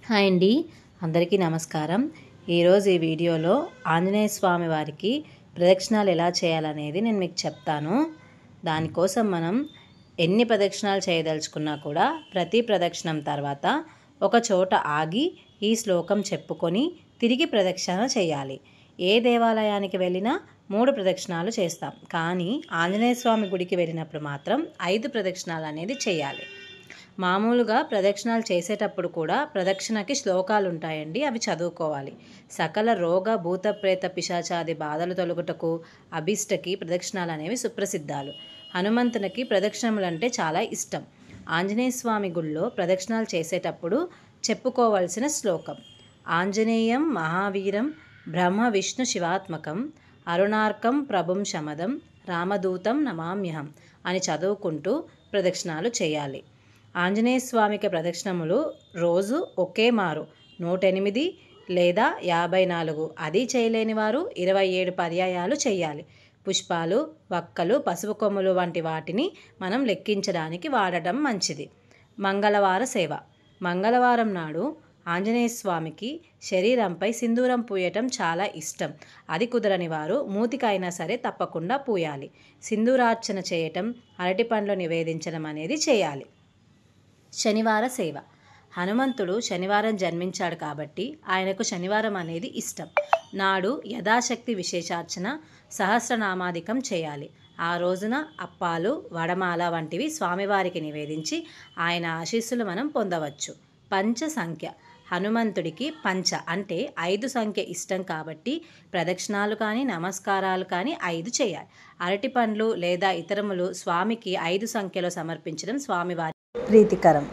Hi అండి, అందరికీ నమస్కారం. ఈరోజు ఈ వీడియోలో ఆంజనేయ స్వామి వారికి ప్రదక్షిణాలు ఎలా చేయాలనేది నేను మీకు చెప్తాను. దానికోసం మనం ఎన్ని ప్రదక్షిణాలు చేయదలుచుకున్నా కూడా ప్రతి ప్రదక్షిణం తర్వాత ఒక చోట ఆగి ఈ శ్లోకం చెప్పుకొని తిరిగి ప్రదక్షిణ చేయాలి. ఏ దేవాలయానికి వెళ్ళినా 3 ప్రదక్షిణాలు చేస్తాం, కానీ ఆంజనేయ స్వామి గుడికి వెళ్ళినప్పుడు మాత్రం 5 ప్రదక్షిణాలు అనేది చేయాలి. మామూలుగా ప్రదక్షిణాలు చేసేటప్పుడు కూడా ప్రదక్షిణకి శ్లోకాలు ఉంటాయండి, అవి చదువుకోవాలి. సకల రోగ భూత ప్రేత పిశాచాది బాధలు తొలగుటకు అభిష్టకి ప్రదక్షిణాలు అనేవి సుప్రసిద్ధాలు. హనుమంతునికి ప్రదక్షిణములంటే చాలా ఇష్టం. ఆంజనేయ స్వామి గుళ్ళో ప్రదక్షిణాలు చేసేటప్పుడు చెప్పుకోవలసిన శ్లోకం: ఆంజనేయం మహావీరం బ్రహ్మ విష్ణు శివాత్మకం అరుణార్కం ప్రభుం శమదం రామదూతం నమామ్యహం అని చదువుకుంటూ ప్రదక్షిణాలు చేయాలి. ఆంజనేయ స్వామికి ప్రదక్షిణములు రోజు ఒకే మారు 108 లేదా 54, అది చేయలేని వారు 27 పర్యాయాలు చేయాలి. పుష్పాలు, వక్కలు, పసుపు కొమ్ములు వంటి వాటిని మనం లెక్కించడానికి వాడటం మంచిది. మంగళవార సేవ: మంగళవారం నాడు ఆంజనేయ స్వామికి శరీరంపై సింధూరం పూయటం చాలా ఇష్టం. అది కుదరని వారు మూతికైనా సరే తప్పకుండా పూయాలి. సింధూరార్చన చేయటం, అరటిపండ్లు నివేదించడం అనేది చేయాలి. శనివార సేవ: హనుమంతుడు శనివారం జన్మించాడు కాబట్టి ఆయనకు శనివారం అనేది ఇష్టం. నాడు యథాశక్తి విశేషార్చన, సహస్రనామాధికం చేయాలి. ఆ రోజున అప్పాలు, వడమాల వంటివి స్వామివారికి నివేదించి ఆయన ఆశీస్సులు మనం పొందవచ్చు. పంచ సంఖ్య: హనుమంతుడికి పంచ అంటే 5 సంఖ్య ఇష్టం కాబట్టి ప్రదక్షిణాలు కానీ నమస్కారాలు కానీ 5 చేయాలి. అరటిపండ్లు లేదా ఇతరములు స్వామికి 5 సంఖ్యలో సమర్పించడం స్వామివారి ప్రీతికరం.